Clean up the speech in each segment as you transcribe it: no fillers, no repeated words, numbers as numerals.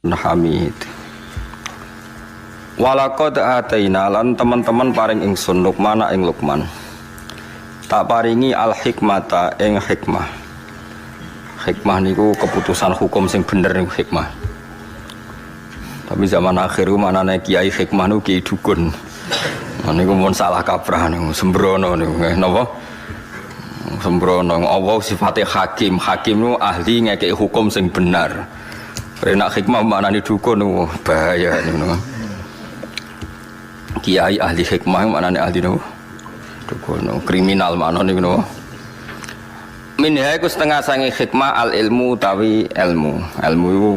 Hamid. Walaqad ataina lan teman-teman paring ingsun Luqman ing Luqman. Tak paringi al hikmata ing hikmah. Hikmah niku keputusan hukum sing bener niku hikmah. Tapi zaman akhir manane kiai hikmah niku kiai dukun. Niku mun salah kaprah niku sembrono niku napa? Sembrono Allah sifatnya hakim. Hakim niku ahli ngekeki hukum sing bener. Renak hikmah manane dukun niku bahaya niku. Kiai ahli hikmah manane ahli niku dukun kriminal manane niku. Minha iku setengah sange hikmah al ilmu tawi ilmu. Ilmu iku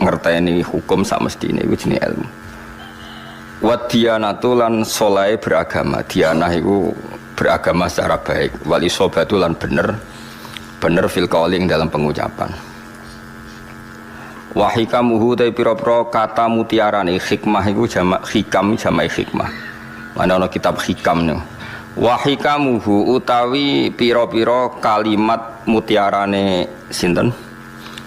ngerteni hukum sak mestine iku jenenge ilmu. Wa diyanatu lan saleh beragama. Diyanah iku beragama secara baik. Wal isobatu lan bener fil qauling dalam pengucapan. Wa hikamuhu ta pira-pira kata mutiarane hikmah iku jamak hikam jamak hikmah. Mana ana kitab hikam niku. Wa hikamuhu utawi pira-pira kalimat mutiarane sinten?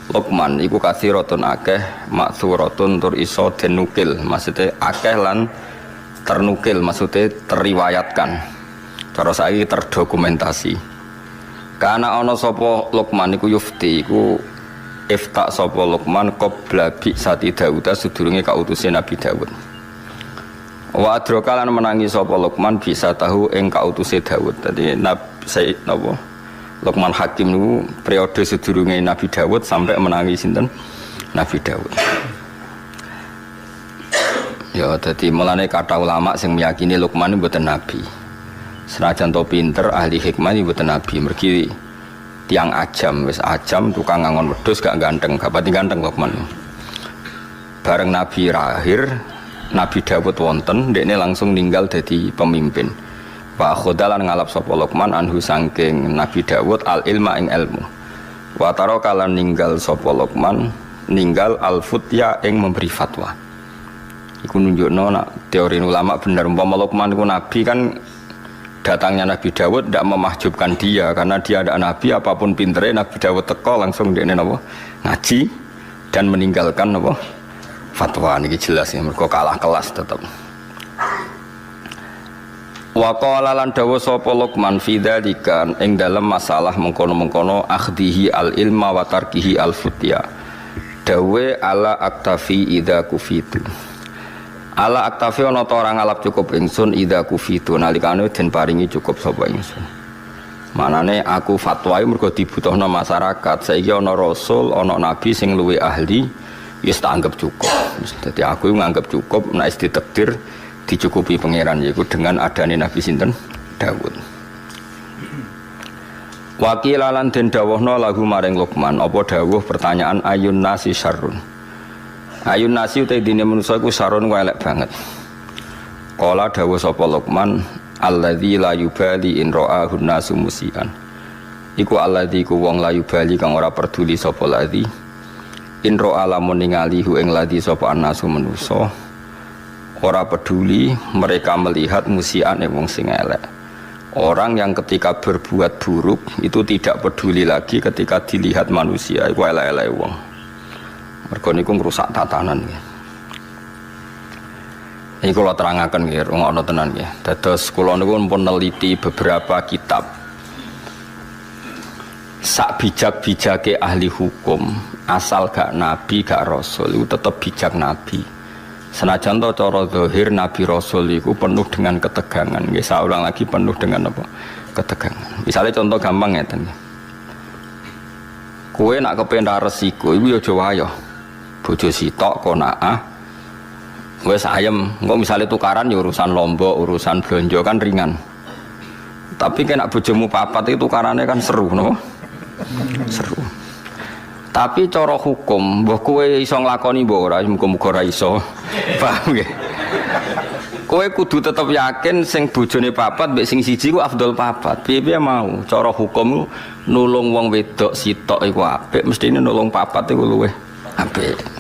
Luqman iku kathiratun akeh maksuratun tur iso denukil. Maksude akeh lan ternukil, maksude teriwayatkan. Cara saiki terdokumentasi. Kana ana sapa Luqman iku yufti iku ifta sapa Luqman qabla bi sati Daud sedurunge kautuse Nabi Daud. Wa adraka lan menangi sapa Luqman bisa tahu ing kautuse Daud. Dadi Sayyid napa Luqman Hakim niku periode sedurunge Nabi Daud sampai menangi sinten Nabi Daud. Ya dadi mulane kata ulama sing meyakini Luqman niku mboten nabi. Senajan to pinter ahli hikmah niku mboten nabi mergi tiang ajam, wis ajam tukang ngangon wedhus gak ganteng, gak pati ganteng Luqman. Bareng Nabi lahir, Nabi Dawud wonten, dekne langsung ninggal dadi pemimpin. Wa khodalan ngalap sapa Luqman anhu saking Nabi Dawud al ilma ing ilmu. Wa taraka lan ninggal sapa Luqman ninggal al futya ing memberi fatwa. Iku nunjukno nak teori ulama bener umpama Luqman iku nabi kan datangnya Nabi Dawud tidak memahjubkan dia karena dia ada nabi apapun pinternya Nabi Dawud teko langsung dia ngaji dan meninggalkan fatwa ini jelas ya mereka kalah kelas tetap. Wa qala lan dawu sapa Luqman fi dzalika ing dalam masalah mengkono-mengkono akhdihi al ilma wa tarkihi al futya dawe ala aktafi idza kufitu. Ala aktafi ana ta ora ngalap cukup ingsun idza kufitu nalikane den paringi cukup sapa ingsun. Manane aku fatwa mergo dibutuhno masyarakat. Saiki ana rasul, ana nabi sing luwih ahli, wis tak anggap cukup. Dadi aku nganggap cukup nek wis ditakdir dicukupi pangeran yaiku dengan adane nabi sinten Daud. Wakilalan den dawuhna lagu maring Luqman apa dawuh pertanyaan ayun nasi syarrun. Ayun nasi utai dini manusia iku sarun ku elek banget. Qala dawuh sapa Luqman alladzi la yubali in ra'ahu nasu musian. Iku alladzi ku wong la yubali kang ora peduli sapa ladzi in ra'a lamun ningali hu ing ladzi sapa nasu manusa ora peduli mereka melihat musian wong sing elek. Orang yang ketika berbuat buruk itu tidak peduli lagi ketika dilihat manusia iku elek-elek wong. Mergo niku ngrusak tatanan nggih. Iki kula terangaken nggih, rungokno tenan nggih. Dados kula niku pun neliti beberapa kitab. Sak bijak-bijake ahli hukum, asal gak nabi gak rasul iku tetep bijak nabi. Senajan to cara zahir nabi rasul iku penuh dengan ketegangan. Nggih, saulang lagi penuh dengan apa? Ketegangan. Misalnya contoh gampang ngeten nggih. Kowe nak kepen resiko iku ya aja wayoh. Bojo sitok konaah wis ayem engko misale tukaran ya urusan lombok urusan blonjo kan ringan tapi kena bojomu papat itu tukarannya kan seru no? Seru tapi cara hukum mbah kowe iso nglakoni mbah ora muga-muga ora iso paham nggih kowe kudu tetep yakin sing bojone papat mbek sing siji ku afdol papat piye-piye mau cara hukum nulung wong wedok sitok iku apik mestine nulung papat iku luwih apik.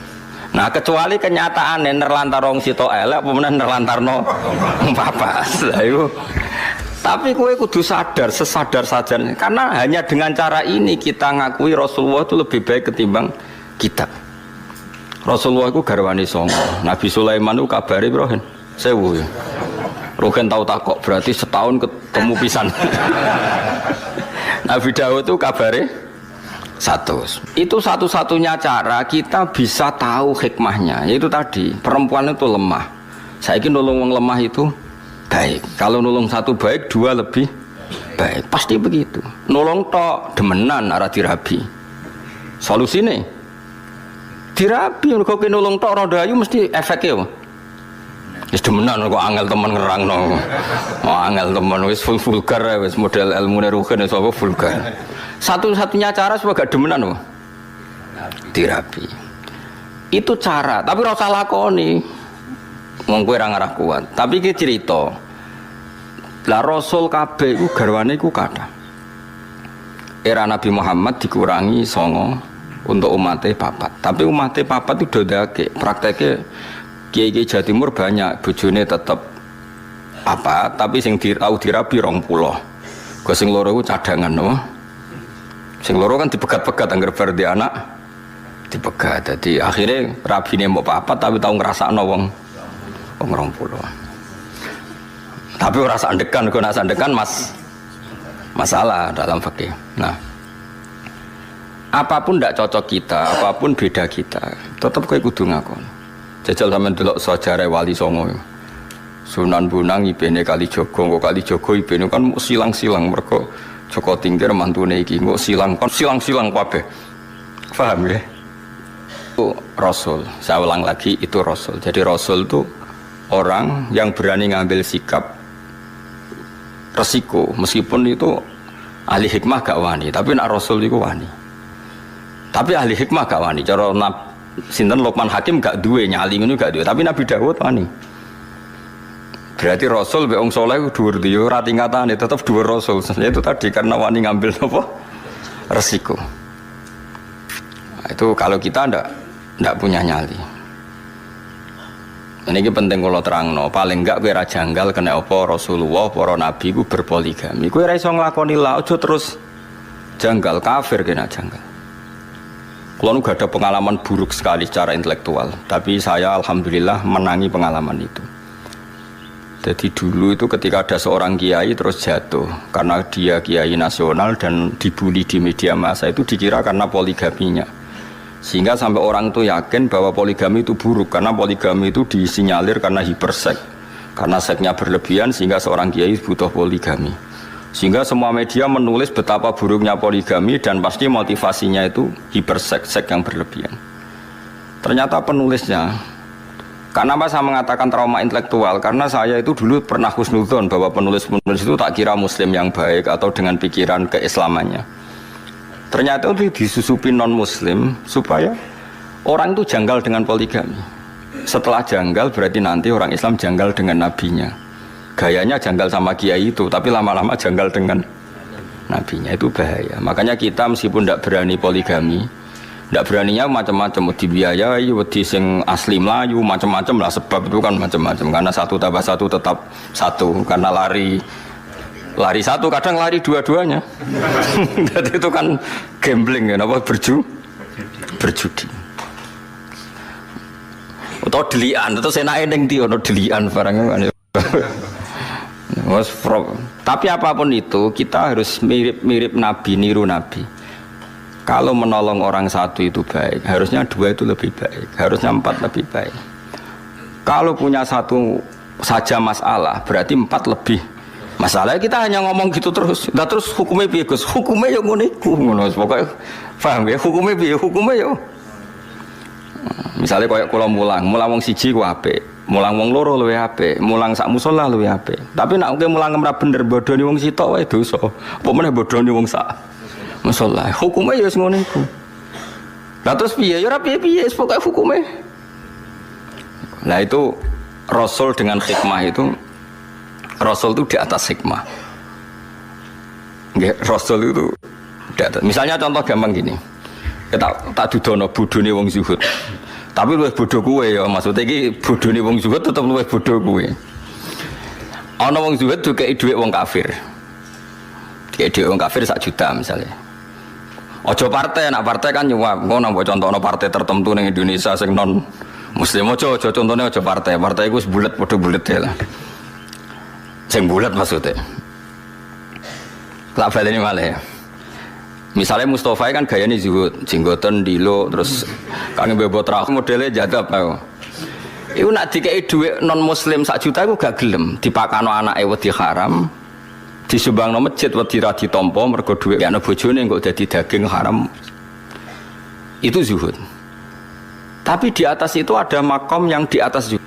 Nah kecuali kenyataannya nerlantar wong sitok elek apa meneh nerlantarno papas. Lah iku. Tapi kowe kudu sadar sesadar-sadarnya karena hanya dengan cara ini kita ngakui Rasulullah itu lebih baik ketimbang kita. Rasulullah itu garwane songo. Nabi Sulaiman itu kabare piro hen? 1000 ya. Rogen tahu takok berarti setahun ketemu pisan. Nabi Daud itu kabare 100. Itu satu-satunya cara kita bisa tahu hikmahnya. Yaitu tadi perempuan itu lemah. Saiki nulung wong lemah itu baik. Kalau nulung satu baik, dua lebih baik. Pasti begitu. Nulung tok demenan arah dirabi. Solusine dirabi. Kok nulung tok roda ayu mesti efeknya. Wis demenan kok angel temen ngerangno. Oh angel temen wis vulgar wis model ilmune rugen wis apa vulgar. Satu-satunya cara supaya gak demenan kok. Dirabi. Itu cara, tapi ora usah lakoni. Wong kowe ora ngarah kuat. Tapi iki cerita. Lah Rasul kabeh iku garwane iku kathah. Era Nabi Muhammad dikurangi 9 untuk umatnya papat. Tapi umatnya papat itu dodake. Prakteknya kiai-kiai Jawa Timur banyak bojone tetep apa, tapi sing tau dirabi 20. Go sing loro iku cadangan no. Sing loro kan dipegat-pegat anggar bar di anak dipegat. Jadi akhirnya rabine mbok papat tapi tau ngrasakno wong 20. Tapi ora sandekan, kok nak sandekan masalah dalam fikih. Nah, apapun ndak cocok kita, apapun beda kita, tetap kowe kudu ngakon. Jajal sampean delok sejarah Wali Songo. Sunan Bonang ibene Kalijogo, kok Kalijogo ibene kan silang-silang mergo Joko Tingkir mantune iki kok silang-silang kabeh. Paham ya? Itu Rasul. Saya ulang lagi itu Rasul. Jadi Rasul itu orang yang berani ngambil sikap resiko meskipun itu ahli hikmah gak wani, tapi nak Rasul itu wani. Tapi ahli hikmah gak wani. Cara sinten Luqman Hakim gak duwe nyali ngono gak duwe, tapi Nabi Daud wani. Berarti Rasul be wong saleh dhuwur dia ora tingkatane tetep dhuwur Rasul. Itu tadi karena wani ngambil apa? Resiko. Nah, itu kalau kita ndak punya nyali. Ini penting kalau terangno, paling enggak kowe ra janggal kena apa Rasulullah para nabi ku berpoligami. Kowe ra iso nglakoni la aja terus janggal, kafir kena janggal. Kalau nu gak ada pengalaman buruk sekali secara intelektual, tapi saya alhamdulillah menangi pengalaman itu. Jadi dulu itu ketika ada seorang kiai terus jatuh karena dia kiai nasional dan dibully di media massa itu dikira karena poligaminya. Sehingga sampai orang itu yakin bahwa poligami itu buruk karena poligami itu disinyalir karena hiperseks. Karena seksnya berlebihan sehingga seorang kiai butuh poligami. Sehingga semua media menulis betapa buruknya poligami dan pasti motivasinya itu hiperseks, seks yang berlebihan. Ternyata penulisnya, kenapa saya mengatakan trauma intelektual? Karena saya itu dulu pernah husnudzon bahwa penulis-penulis itu tak kira muslim yang baik atau dengan pikiran keislamannya. Ternyata itu disusupi non-muslim supaya orang itu janggal dengan poligami. Setelah janggal berarti nanti orang Islam janggal dengan nabinya. Gayanya janggal sama kiai itu, tapi lama-lama janggal dengan nabinya, itu bahaya. Makanya kita meskipun tidak berani poligami, tidak beraninya macam-macam, dibiayai, wedi sing asli Melayu, macam-macam lah, sebab itu kan macam-macam. Karena 1 tambah 1 tetap 1, karena lari 1 kadang lari dua-duanya. Jadi itu kan gambling ya, apa berjudi. Atau delian, atau senake ning ndi ono delian barangnya kan. Tapi apapun itu kita harus mirip Nabi, niru Nabi. Kalau menolong orang 1 itu baik, harusnya 2 itu lebih baik, harusnya 4 lebih baik. Kalau punya 1 saja masalah, berarti 4 lebih masalah. Kita hanya ngomong gitu terus. Nah, terus hukumnya piye Gus? Hukumnya ya ngono iku, ngono pokoke. Paham ya? Hukumnya piye? Hukumnya ya. Misalnya kayak kula mulang wong 1 ku apik. Mulang wong loro luwih apik, mulang sak musala luwih apik. Tapi nek mulang ora bener bodoni wong sitok wae dosa. Apa meneh bodoni wong sak musala. Hukume ya wis ngono iku. Lah terus piye? Ya ora piye-piye, pokoke hukume. Nah itu Rasul dengan hikmah itu, Rasul itu di atas hikmah. Nggih, Rasul itu di atas. Misalnya contoh gampang gini. Kita tak dudono bodoni wong zuhud. Tapi luwih bodoh kowe ya, maksudnya iki bodone wong zuhud tetep luwih bodoh kowe. Ana wong zuhud dikeki dhuwit wong kafir. Dikeki dhuwit wong kafir 1 juta misalnya. Ojo partai, nak partai kan nyuap. Engko nang contohno partai tertentu ning Indonesia sing non muslim ojo contohnya ojo partai. Partai iku bulet padha bulet lah. Sing bulet maksudnya. Lak baleni malih. Misalnya Mustafa kan gayanya zuhud, jenggoten dilo terus kangen bebot rah modelnya jadab aku. Iku nak dikei dhuwit non muslim 1 juta iku gak gelem, dipakano anake wedi haram, disumbangno masjid wedi ra ditampa mergo dhuwit ana bojone kok dadi daging haram. Itu zuhud. Tapi di atas itu ada makom yang di atas zuhud.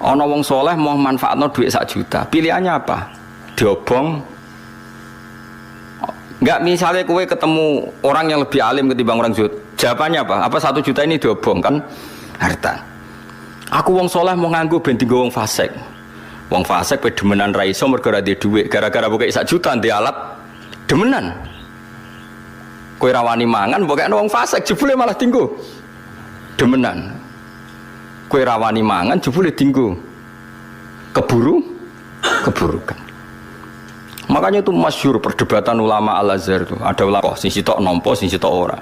Ana wong soleh mau manfaatno dhuwit 1 juta. Pilihannya apa? Diobong. Enggak, misalnya kowe ketemu orang yang lebih alim ketimbang orang zuhud. Jawabannya apa? Apa 1 juta ini diobong kan harta. Aku wong soleh mau nganggo ben dienggo wong fasik. Wong fasik pe demenan ra iso mergo ra duwe dhuwit, gara-gara pokoke 1 juta ndek alat demenan. Kowe ra wani mangan pokoke wong fasik jebule malah dienggo demenan. Kowe ra wani mangan jebule dienggo keburukan. Makanya itu masyhur perdebatan ulama Al-Azhar itu. Ada ulama sing sitok nampa, sing sitok ora.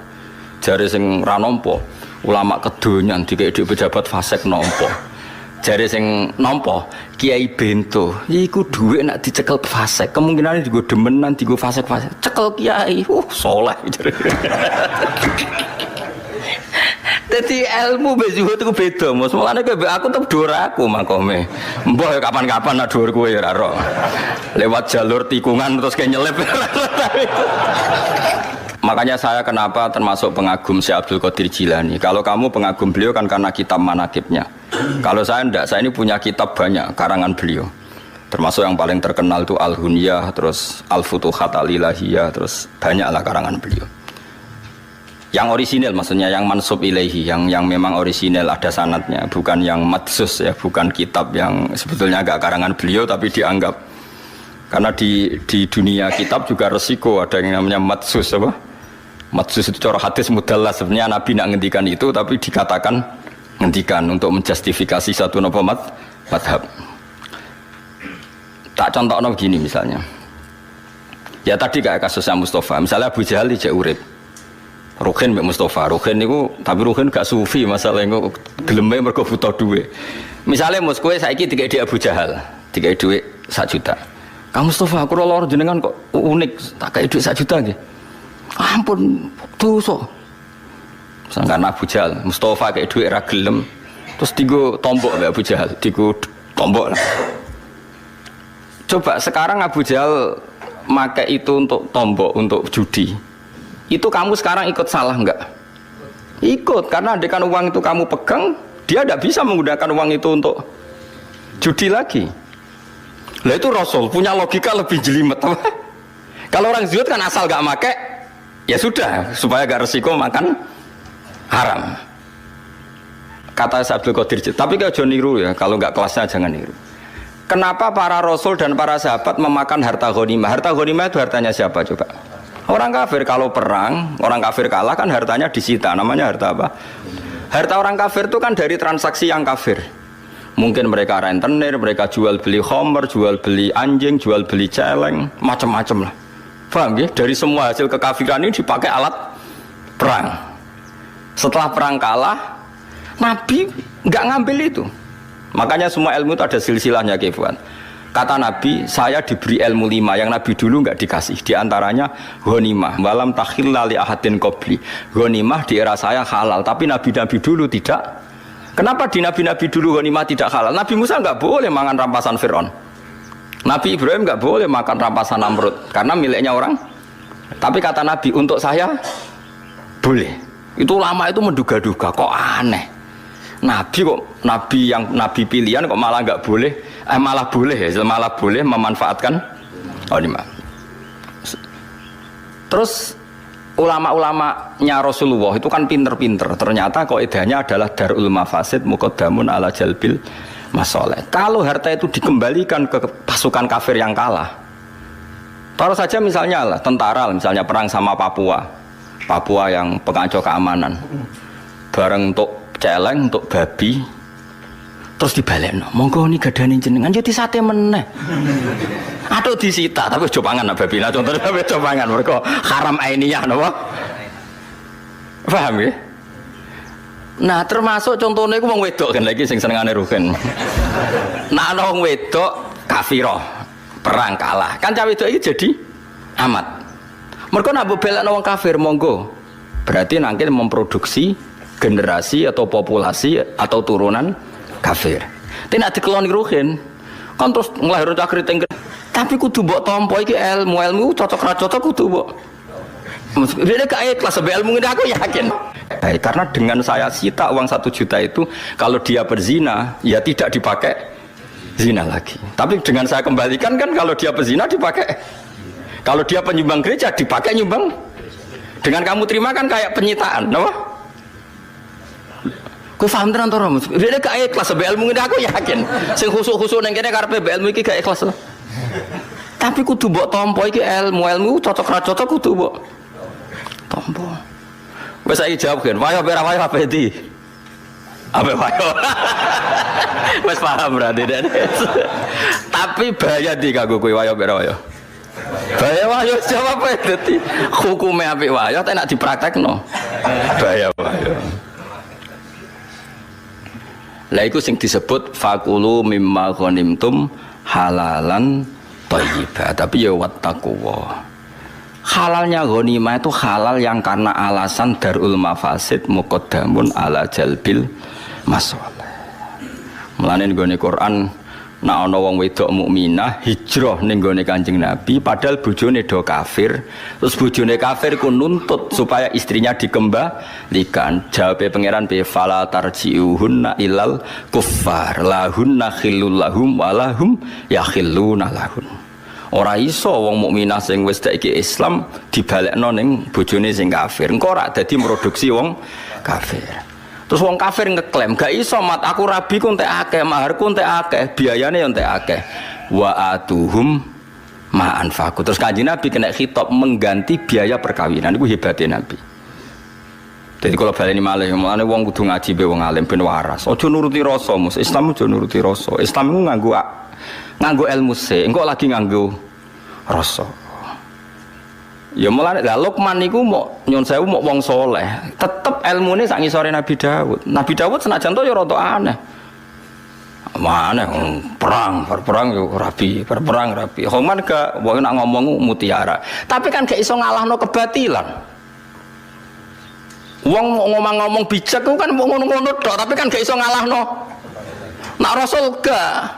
Jare sing ra nampa, ulama kedonyan dikek pejabat fasik nampa. Jare sing nampa, Kiai Bento, iku dhuwit nak dicekel fasik, kemungkinan digo demenan digo fasik-fasik. Cekel kiai, saleh. Jadi ilmu bezuhud itu beda, Mas. Mulane aku tetep dhuwur aku makome. Mbah kapan-kapan nak dhuwur kowe ya ora. Lewat jalur tikungan terus kayak nyelip. Makanya saya kenapa termasuk pengagum Syekh Abdul Qadir Jilani. Kalau kamu pengagum beliau kan karena kitab manaqibnya. Kalau saya enggak, saya ini punya kitab banyak karangan beliau. Termasuk yang paling terkenal itu Al-Hunyah, terus Al-Futuhat Al-Ilahiyah, terus banyaklah karangan beliau. Yang orisinil maksudnya yang mansub ilaihi, yang memang orisinil ada sanadnya, bukan yang madsus ya, bukan kitab yang sebetulnya agak karangan beliau tapi dianggap. Karena di dunia kitab juga resiko ada yang namanya madsus apa? Madsus itu cara hadis mudallas, sebenarnya Nabi nak ngendikan itu tapi dikatakan ngendikan untuk menjustifikasi satu madhab. Tak contohnya begini misalnya. Ya tadi kayak kasusnya Mustafa, misalnya Abu Jahal dijak urip. Ruhin mbek Mustafa, Ruhin niku tapi Ruhin gak sufi masalahnya kok geleme mergo butuh duit. Misale mus kowe saiki dikek di Abu Jahal, dikek duit 1 juta. Kang Mustafa aku loro jenengan kok unik, tak kei duit 1 juta nggih. Ampun, dosa. Sangkan Abu Jahal, Mustafa kei duit ra gelem, terus digo tombok mbek Abu Jahal, digo tombok lah. Coba sekarang Abu Jahal make itu untuk tombok, untuk judi. Itu kamu sekarang ikut salah enggak? Ikut, karena adekan uang itu kamu pegang, dia tidak bisa menggunakan uang itu untuk judi lagi. Lah itu Rasul punya logika lebih jelimet. Kalau orang zuhud kan asal gak make, ya sudah, supaya gak resiko makan haram. Kata Abdul Qadir, tapi kalau jangan niru ya, kalau nggak kelasnya jangan niru. Kenapa para Rasul dan para sahabat memakan harta ghanimah? Harta ghanimah itu hartanya siapa coba? Orang kafir. Kalau perang, orang kafir kalah kan hartanya disita. Namanya harta apa? Harta orang kafir itu kan dari transaksi yang kafir. Mungkin mereka rentenir, mereka jual beli khamr, jual beli anjing, jual beli celeng, macam-macam lah. Paham ya? Dari semua hasil kekafiran ini dipakai alat perang. Setelah perang kalah, Nabi nggak ngambil itu. Makanya semua ilmu itu ada silsilahnya, Kefuan. Kata Nabi, saya diberi ilmu 5 yang Nabi dulu nggak dikasih. Di antaranya ghanimah, walam takhilla li ahadin qabli. Ghanimah di era saya halal, tapi nabi-nabi dulu tidak. Kenapa di nabi-nabi dulu ghanimah tidak halal? Nabi Musa nggak boleh makan rampasan Fir'aun. Nabi Ibrahim nggak boleh makan rampasan Namrud karena miliknya orang. Tapi kata Nabi, untuk saya boleh. Itu lama itu menduga-duga, kok aneh. Nabi kok, nabi pilihan kok malah nggak boleh, malah boleh ya, malah boleh memanfaatkan ghanimah. Terus ulama-ulamanya Rasulullah itu kan pinter-pinter. Ternyata kaidahnya adalah darul mafasid muqaddamun ala jalbil masoleh. Kalau harta itu dikembalikan ke pasukan kafir yang kalah, taruh saja misalnya lah tentara, misalnya perang sama Papua yang pengacau keamanan, bareng untuk celeng, untuk babi, terus dibalekno, monggo ini gadane jenengan jadi sate meneh. Atau disita, tapi coba pangan babi. Nah contohnya babi coba pangan, mereka haram ainiyah, napa? Paham ya? Nah, termasuk contohnya iku wong wedok kan lagi sing senengane rugen. Nah, ana wong wedok kafirah, perang kalah. Kan cah wedok iki jadi amat. Mergo nek mbok belakno wong kafir monggo. Berarti nangkil memproduksi generasi atau populasi atau turunan kafir. Tidak dikeloni ruhin, kan terus ngelahirkan cah kriting. Tapi kudu mbok tampa iki ilmu cocok ra cocok kudu mbok. Dia gak ikhlas sebab ilmu ini aku yakin. Baik, karena dengan saya sita uang 1 juta itu, kalau dia berzina, ya tidak dipakai zina lagi. Tapi dengan saya kembalikan kan kalau dia berzina dipakai. Kalau dia penyumbang gereja dipakai nyumbang. Dengan kamu terima kan kayak penyitaan, no? Kau paham tenan to, Rom? Dia gak ikhlas sebab ilmu ini aku yakin. Sing khusuk-khusuk nang kene karepe ilmu iki gak ikhlas. Tapi kudu mbok tampa iki ilmu cocok ra cocok kudu mbok tampa. Wes saiki jawab kan, wayo ora wayo apa iki? Apa wayo? Wes paham berarti dek. Tapi bahaya di kanggo kowe wayo ora wayo. Bahaya wayo jawab ae dadi hukume apik wayo tak nek dipraktekno. Bahaya wayo. Lah iku sing disebut fakulu mimma ghanimtum halalan thayyibah. Tapi ya wattaqwa. Halalnya ghanimah itu halal yang karena alasan darul mafasid muqaddamun ala jalbil masalih. Mulane nggone Quran nek ana wong wedok mukminah hijrah ning nggone Kanjeng Nabi padahal bojone do kafir, terus bojone kafir ku nuntut supaya istrinya dikembalikan. Jawabe pangeran bi fala tarji'uhunna ilal kuffar lahunna khillul lahum walahum yakhilluna lahun. Ora iso wong mukminah sing wis saiki Islam dibalekno ning bojone sing kafir. Engko ora dadi produksi wong kafir. Terus wong kafir ngeklaim gak iso mat aku rabi ku entek akeh, maharku entek akeh, biayane yo entek akeh. Wa atuhum ma anfaqu. Terus Kanjeng Nabi kena khitab mengganti biaya perkawinan. Iku hebatnya Nabi. Jadi kalau baleni malih mulane wong kudu ngaji be wong alim ben waras. Aja nuruti rasa, Mus. Islam aja nuruti rasa. Islam ku nganggo ilmu se, engko lagi nganggo rasa. Ya mulane lah Luqman niku mok nyun sewu mok wong saleh, tetep ilmune sak ngisore Nabi Daud. Nabi Daud senajan to ya rada aneh. Mana perang yo rapi, perang rapi. Homan gak wong nak ngomong mutiara. Tapi kan gak iso ngalahno kebatilan. Wong ngomong bijak ku kan ngono-ngono tok, tapi kan gak iso ngalahno. Nak Rasul gak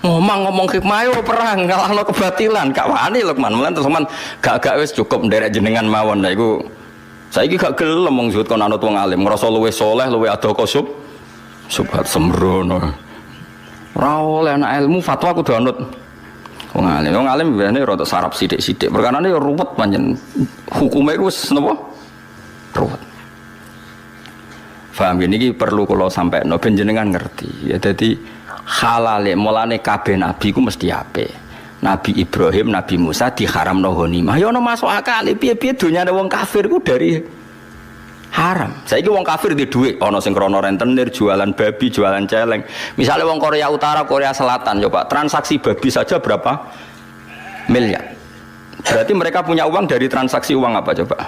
ngomong hikmah yo perang ngalahno kebatilan, gak wani Luqman. Mulan terus man gak wis cukup nderek jenengan mawon. Lah iku saiki gak gelem wong zuhud kon anut wong alim, ngrasa luwih saleh, luwih adaka subhat sembrono. Ora oleh anak ilmu fatwa kudu anut wong alim. Wong alim biasane rada sarap sithik-sithik. Perkarane yo ruwet pancen. Hukume iku wis napa? Ruwet. Paham ini perlu kula sampekno ben jenengan ngerti. Ya dadi halale mulane kabeh nabi ku mesti apik. Nabi Ibrahim, Nabi Musa diharamno ghanimah. Ya ono masuk akal, piye-piye donyane wong kafir ku dari haram. Saiki wong kafir di dhuwit, ana sing krana rentenir, jualan babi, jualan celeng. Misalnya wong Korea Utara, Korea Selatan, coba transaksi babi saja berapa miliar. Berarti mereka punya uang dari transaksi uang apa coba?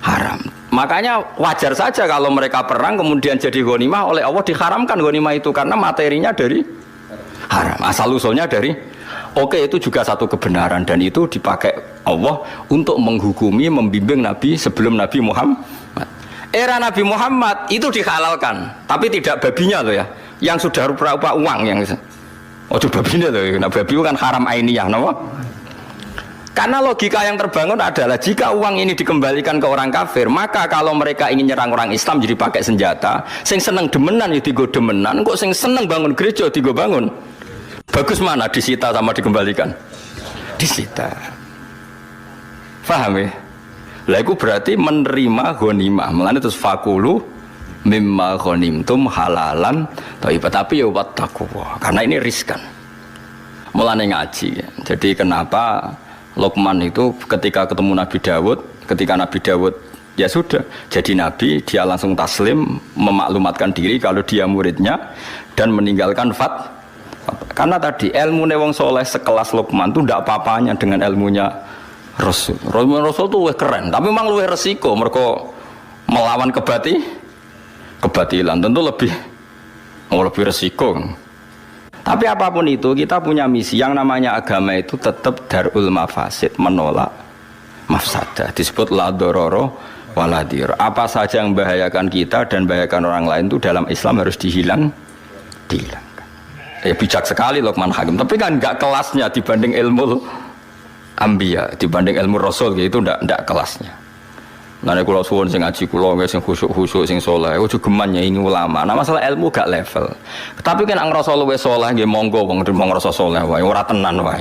Haram. Makanya wajar saja kalau mereka perang kemudian jadi ghanimah, oleh Allah diharamkan ghanimah itu karena materinya dari haram. Asal usulnya dari oke, itu juga satu kebenaran dan itu dipakai Allah untuk menghukumi, membimbing Nabi sebelum Nabi Muhammad. Era Nabi Muhammad itu dihalalkan, tapi tidak babinya loh ya, yang sudah rupa-rupa uang yang ojo babinya loh. Nah, babi itu kan haram ainiyah, no? Karena logika yang terbangun adalah jika uang ini dikembalikan ke orang kafir, maka kalau mereka ingin nyerang orang Islam jadi pakai senjata, sing seneng demenan ya digo demenan, kok sing seneng bangun gereja digo bangun. Bagus mana disita sama dikembalikan? Disita. Paham ya? Lah itu berarti menerima ghanimah. Mulane terus fakulu mimma ghanimtum halalan thayyibah, tapi ya wattaqwa. Karena ini riskan. Mulane ngaji. Ya. Jadi kenapa Luqman itu ketika ketemu Nabi Daud, ketika Nabi Daud ya sudah jadi nabi, dia langsung taslim, memaklumatkan diri kalau dia muridnya dan meninggalkan karena tadi ilmu wong soleh sekelas Luqman itu tidak apa-apanya dengan ilmunya Rasul. Rasul itu lebih keren, tapi memang lebih resiko. Mereka melawan kebatilan tentu lebih resiko. Tapi apapun itu kita punya misi yang namanya agama itu tetap darul mafasid, menolak mafsadah. Disebut la dororo waladir. Apa saja yang membahayakan kita dan membahayakan orang lain itu dalam Islam harus dihilangkan. Ya bijak sekali Luqman Hakim. Tapi kan enggak kelasnya dibanding ilmu Ambiya, dibanding ilmu Rasul gitu, enggak kelasnya. Nah, kalau suwon sing ngaji kula nggih sing khusyuk sing saleh, ojo geman nyanyi ulama. Nah, masalah ilmu gak level. Tapi kan ang ngrasa luwih saleh nggih monggo wong ngrasa saleh wae, ora tenan wae.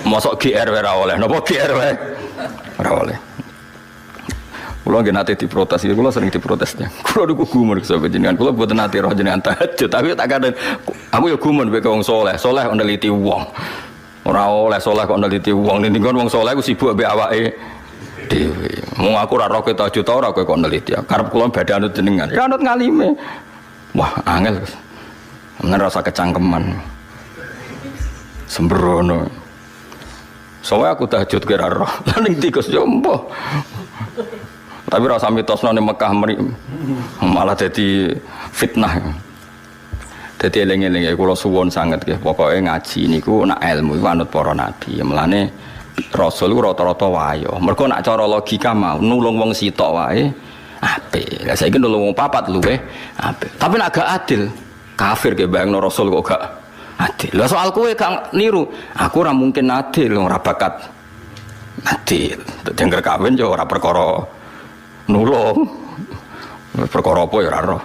Mosok GR wae ora oleh. Napa GR wae? Ora oleh. Kula nggih nate diprotes, kula sering diprotesnya. Kula niku gumun sampe jenengan, kula mboten nate roh jenengan tahajud, tapi tak kadang aku ya gumun mek wong saleh, saleh neliti wong. Ora oleh saleh kok neliti wong, ning wong saleh ku sibuk ambek awake dhewe. Mung aku ora roh tahajud ora kowe kok neliti. Karep kula badhe anut jenengan. Ya anut ngalime. Wah, angel. Menan rasa kecangkeman. Sembrono. Soale aku tahajud kira roh. Lah ning tikus yo empo. Tapi rasa mitosno ning Mekah malah jadi fitnah. Dadi eling-eling kula suwun sanget nggih, pokoke ngaji niku nak ilmu iku anut para nabi. Mulane Rasul rata-rata wayo. Mergo nak cara logika mau nulung wong sitok wae apik. Lah saiki nulung wong papat luweh apik. Tapi nak gak adil, kafir ge bayangno Rasul kok gak adil. Lah soal kowe gak niru, aku ora mungkin adil, ora bakat adil. Dadi angger kawin yo ora perkara nulung. Perkara apa ya ora roh.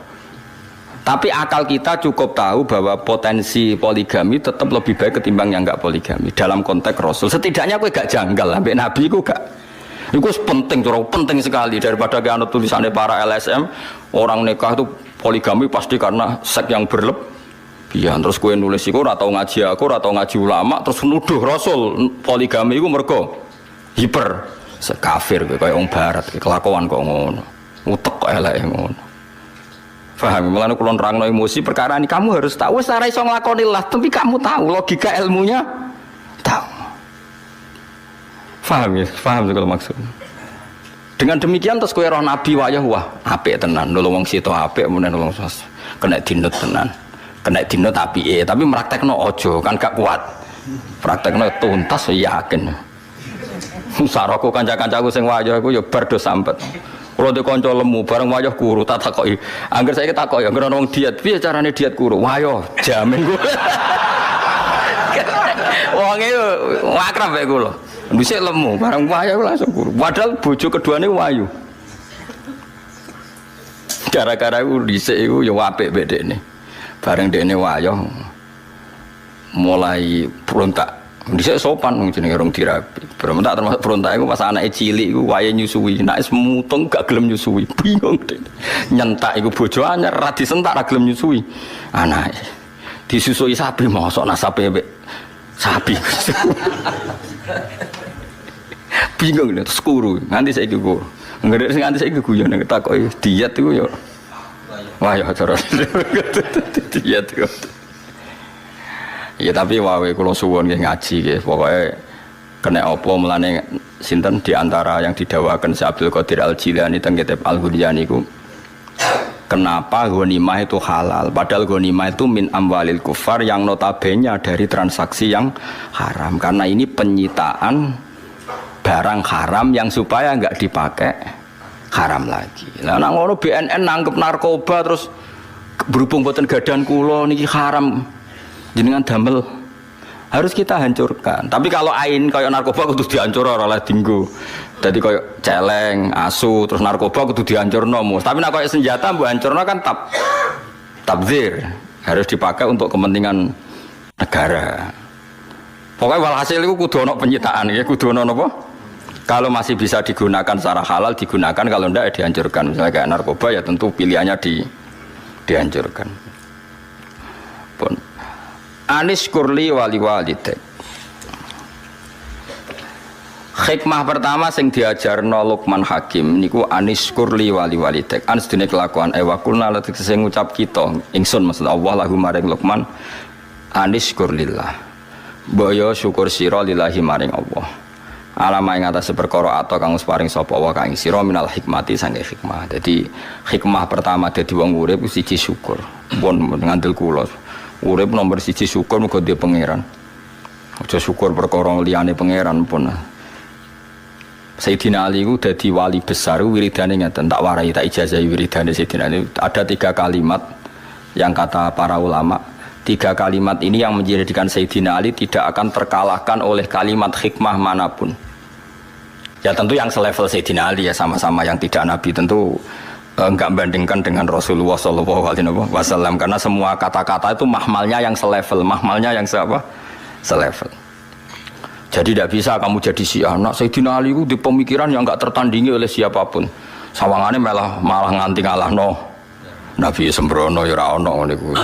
Tapi akal kita cukup tahu bahwa potensi poligami tetap lebih baik ketimbang yang enggak poligami dalam konteks Rasul. Setidaknya kowe gak janggal, sampai Nabi ku gak. Itu penting, penting sekali daripada anut tulisannya para LSM orang nikah itu poligami pasti karena seks yang berlebihan. Terus kowe nulis iku ora tau ngaji aku, ora tau ngaji ulama, terus nuduh Rasul poligami iku mergo hiper sekafir kowe wong barat, kelakuan kok ngono. Utek kok eleke ngono. Faham, mulane kula nerangno emosi perkara ini kamu harus tahu wis ora iso nglakoni lah, tapi kamu tahu logika ilmunya tahu. Faham ya? Faham segala maksud. Dengan demikian terus kowe roh nabi wayah wah apik tenan, nulung wong sito apik menen nulung sos. Kena dinut tenan. Kena dinut apike, tapi praktekno aja kan gak kuat. Praktekno tuntas yakin. Saroko kanca-kancaku sing wayah iku ya bar do sampet. Kalau dia konco lemu, bareng wayah kuru, tak takoki. Angger saya takoki, angger orang diet, piye carane diet kuru? Wayo, jamin gue. Wong itu akrab ya gue loh. Dhisik lemu, bareng wayah langsung kuru. Padahal bojo keduane wayu. Gara-gara iku dhisik iku ya apik mek dekne. Bareng dekne wayah mulai berontak. Dhisik sopan wong jenenge rong dirabi. Berontak termasuk berontak iku pas anake cilik iku wae nyusui. Nek wis mutung gak gelem nyusui. Bingung deh. Nyentak iku bojo anyar ra disentak ra gelem nyusui. Anake disusui sapi mosok nasabe mbek sapi. Bingung lho terus kuru. Nganti saiki kuru. Ngerti sing nganti saiki guyon nek takoki diet iku yo. Wah ya cara diet iku. Ya tapi wae kula suwun nggih ngaji nggih pokoke kena apa mulane sinten di antara yang didakwakan Syekh Abdul Qadir Al-Jilani teng kitab Al-Ghuniyah niku kenapa ghanimah itu halal padahal ghanimah itu min amwalil kufar yang notabene dari transaksi yang haram karena ini penyitaan barang haram yang supaya enggak dipakai haram lagi. Lah nek ngono BNN nangkep narkoba terus berhubung boten gadan kula niki haram jenengan damel harus kita hancurkan. Tapi kalau ain kayak narkoba kudu dihancur oleh dinggo. Jadi kayak celeng, asu, terus narkoba kudu dihancurno mus. Tapi nek kayak senjata mbok hancurno kan tabdzir. Harus dipakai untuk kepentingan negara. Pokoknya walhasil itu kudu ono penyitaan ya, kudu ono apa? Kalau masih bisa digunakan secara halal digunakan, kalau enggak ya dihancurkan. Misalnya kayak narkoba ya tentu pilihannya dihancurkan. Pun Anis kurli wali walitek. Hikmah pertama sing diajarno Luqman Hakim niku anis kurli wali walitek. Anis dene kelakuan ewakulna latik sing ngucap kita ingsun maksud Allah lahu maring Luqman anis kurlillah. Boyo syukur sira lillahi maring Allah. alama ing atase perkara atau kang paring sapa wa kang sira minal hikmati sange hikmah. Jadi hikmah pertama dadi wong urip siji syukur. Pun ngandel kula. Urip nomor siji syukur muga dhe pangeran. Aja syukur perkara liyane pangeran pun. Sayyidina Ali itu dadi wali besar wiridane ngeten tak warai tak ijazahi wiridane Sayyidina Ali. Ada 3 kalimat yang kata para ulama, 3 kalimat ini yang menjadikan Sayyidina Ali tidak akan terkalahkan oleh kalimat hikmah manapun. Ya tentu yang selevel Sayyidina Ali ya sama-sama yang tidak Nabi tentu enggak bandingkan dengan Rasulullah SAW karena semua kata-kata itu mahmalnya yang selevel, mahmalnya yang selevel. Jadi tidak bisa kamu jadi Syiah. Nak Sayyidina Ali itu di pemikiran yang enggak tertandingi oleh siapapun. Sawangannya malah nganti ngalahno Nabi sembrono ya ora ono niku.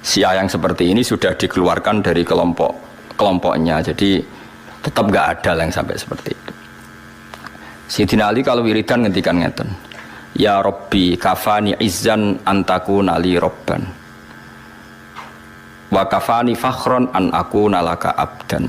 Syiah yang seperti ini sudah dikeluarkan dari kelompoknya. Jadi tetap enggak ada yang sampai seperti itu. Sayyidina Ali kalau wiridan ngendikan ngeten. Ya Rabbi kafani izzan antakuna li robban. Wa kafani fakhron an akuna laka abdan.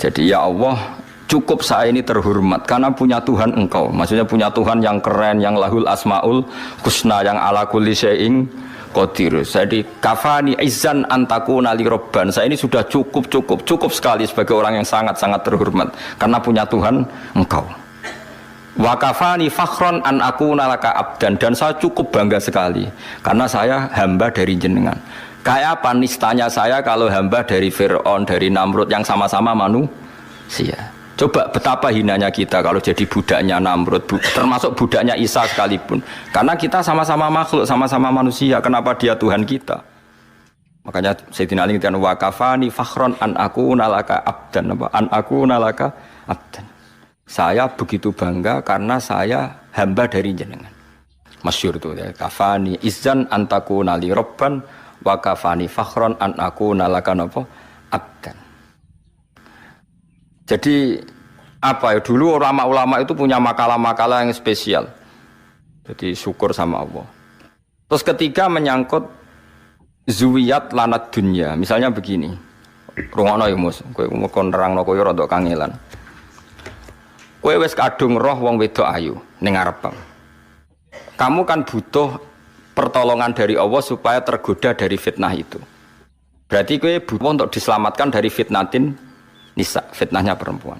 Jadi ya Allah cukup saya ini terhormat karena punya Tuhan engkau. Maksudnya punya Tuhan yang keren, yang lahul asmaul husna, yang ala kulli syai'in qadir. Jadi kafani izzan antakuna li robban. Saya ini sudah cukup sekali sebagai orang yang sangat-sangat terhormat karena punya Tuhan engkau. Wa kafani fakhron an akuna laka abdan, dan saya cukup bangga sekali karena saya hamba dari jenengan. Kayak apa nistanya saya kalau hamba dari Fir'aun, dari Namrud yang sama-sama manusia. Coba betapa hinanya kita kalau jadi budaknya Namrud, termasuk budaknya Isa sekalipun. Karena kita sama-sama makhluk, sama-sama manusia. Kenapa dia Tuhan kita? Makanya Sayyidina Ali ngerti wa kafani fakhron an akuna laka abdan, an akuna laka abdan. Saya begitu bangga karena saya hamba dari jenengan. Masyhur itu ya, kafani izzan antakuna li robban wa kafani fakhron an akuna laka abdan. Jadi apa ya, dulu ulama-ulama itu punya makalah-makalah yang spesial. Jadi syukur sama Allah. Terus ketiga menyangkut zuwiyat lanat dunya. Misalnya begini. Rungono ya Mus, kowe kon nerangno koyo rada kangelan. Kowe wis kadung roh wong wedok ayu ning ngarepmu. Kamu kan butuh pertolongan dari Allah supaya tergoda dari fitnah itu. Berarti kowe butuh untuk diselamatkan dari fitnatin nisa, fitnahnya perempuan.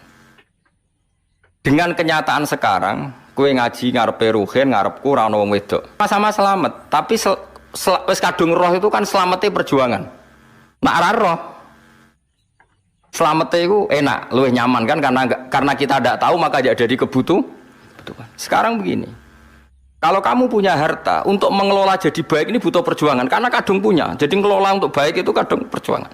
Dengan kenyataan sekarang, kowe ngaji ngarepe ruhin, ngarepku ora ono wong wedok. Sama selamat, tapi wis kadung roh itu kan selamate perjuangan. Nak ora roh selamatnya itu enak, lebih nyaman kan karena kita tidak tahu maka jadi kebutuhan. Sekarang begini, kalau kamu punya harta untuk mengelola jadi baik ini butuh perjuangan karena kadung punya, jadi mengelola untuk baik itu kadung perjuangan.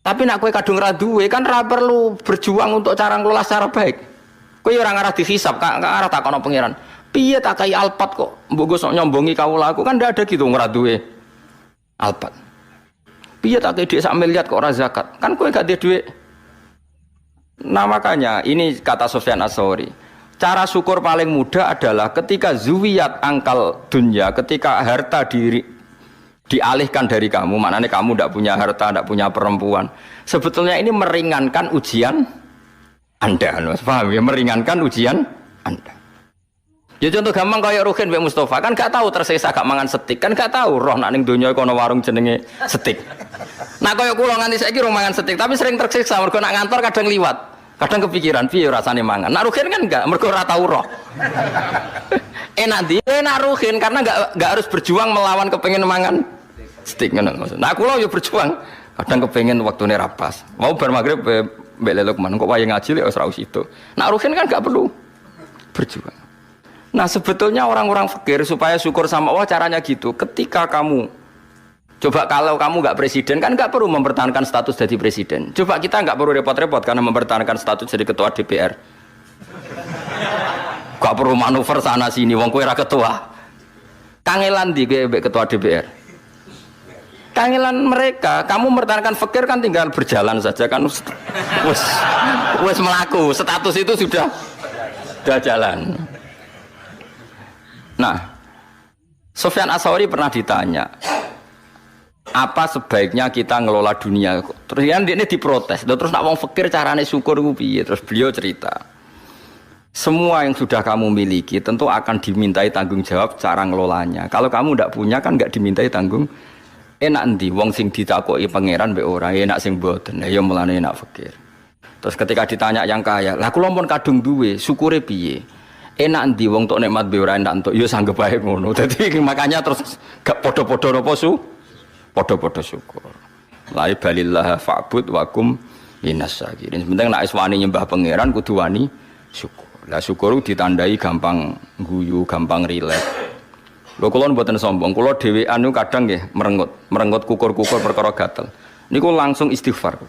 Tapi nak kue kadung raduwe kan ra perlu berjuang untuk cara ngelola secara baik. Kue orang arah dihisap, arah tak kono pangeran. Piye tak kai alpat kok, mbok sok nyombongi kawula aku kan ndak ada gitu ngeraduwe alpat. Piye tak kei dhuwit sak miliar kok ora zakat? Kan kowe gak duwe dhuwit. Nah makanya ini kata Sufyan Ats-Tsauri. Cara syukur paling mudah adalah ketika zuwiyat angkal dunya, ketika harta dialihkan dari kamu, maknanya kamu tidak punya harta, tidak punya perempuan. Sebetulnya ini meringankan ujian Anda. Paham ya? Meringankan ujian Anda. Ya contoh gampang kayak Ruhin Mbak Mustafa kan gak tahu tersisa gak mangan setik, kan gak tahu roh nak ning donya kono warung jenenge setik. Nah kayak kula nganti saiki ora mangan setik, tapi sering tersiksa mergo nak ngantor kadang liwat. Kadang kepikiran piye rasane mangan. Nak Ruhin kan enggak, mergo ora tahu roh. Enak di enak Ruhin karena enggak harus berjuang melawan kepengen mangan setik ngono maksud. Nah kula yo berjuang, kadang kepengen waktune ra pas. Mau bar magrib Mbak Lelokman kok wayahe ngaji lek wis ra itu. Nak Ruhin kan enggak perlu berjuang. Nah sebetulnya orang-orang fakir supaya syukur sama Allah caranya gitu. Ketika kamu coba kalau kamu nggak presiden kan nggak perlu mempertahankan status jadi presiden. Coba kita nggak perlu repot-repot karena mempertahankan status jadi ketua DPR. Gak perlu manuver sana sini. Wong kowe ra ketua. Kangelan di ketua DPR. Kangelan mereka. Kamu mempertahankan fakir kan tinggal berjalan saja kan. Wes melaku. Status itu sudah jalan. Nah, Sufyan Ats-Tsauri pernah ditanya, apa sebaiknya kita ngelola dunia. Terus kan ini diprotes. Terus nak wong fakir carane syukur ku piye? Terus beliau cerita. Semua yang sudah kamu miliki tentu akan dimintai tanggung jawab cara ngelolanya. Kalau kamu tidak punya kan nggak dimintai tanggung. Enak endi wong sing ditakoki pangeran mbek ora enak sing mboten. Ya mulane enak fakir. Terus ketika ditanya yang kaya, "Lah kula pun kadung duwe, syukure piye?" Enak endi wong tok nikmat mbek ora enak entuk ya sanggep bae ngono. Dadi makanya terus gak padha-padha napa su? Padha-padha syukur. La balillah fa'bud wa kum minas syakirin. Penting nek wis wani nyembah pangeran kudu wani syukur. Lah syukur ditandai gampang guyu, gampang rileks. Lho kula mboten sombong, kula dhewean niku kadang nggih merengut kukur-kukur perkara gatel. Niku langsung istighfar.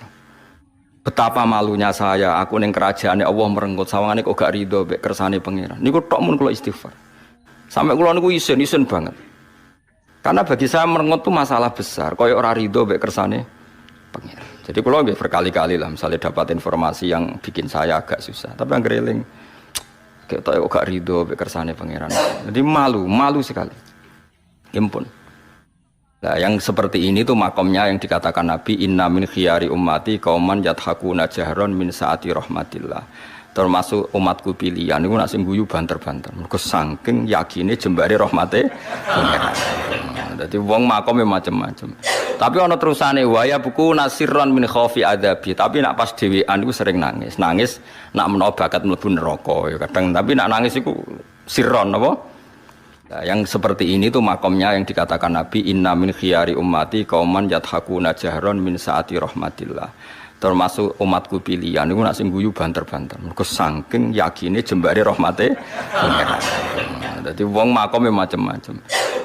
Betapa malunya saya, aku ning kerajaane Allah merengut sawangane kok gak rido mek kersane pangeran. Niku tok mun kula istighfar. Sampai kula niku isin banget. Karena bagi saya merengut itu masalah besar, kaya ora rido mek kersane pangeran. Jadi kula nggih berkali-kali lah misalnya dapat informasi yang bikin saya agak susah, tapi anggere eling kita kok gak ridho kersane pangeran. Jadi malu sekali. Impun. Nah, yang seperti ini tuh makomnya yang dikatakan Nabi inna min khiyari ummati qauman yathakuna jahron min saati rahmatillah. Termasuk umatku pilihan niku nak sing guyu banter-banter. Mergo saking yakine jembare rahmate pangeran. Dadi wong makome macam-macam. Tapi ana terusane waya buku nasirron min khaufi adabi. Tapi nak pas dhewean iku sering nangis. Nangis nak menawa bakat mlebu neraka ya kadang. Tapi nak nangis iku sirron apa? Nah, yang seperti ini tuh makomnya yang dikatakan Nabi inna min khiyari ummati qauman yathakuna jahron min saati rahmatillah. Termasuk umatku pilihan niku nak sing guyu banter-banter. Mergo saking yakine jembare rahmate pangeran. Dadi wong makome macam-macam.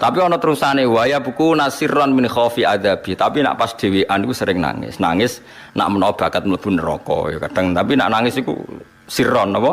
Tapi ana terusane waya buku nasirron min khaufi adabi. Tapi nak pas dhewean iku sering nangis. Nangis nak menawa bakat mlebu neraka ya kadang. Tapi nak nangis iku sirron apa?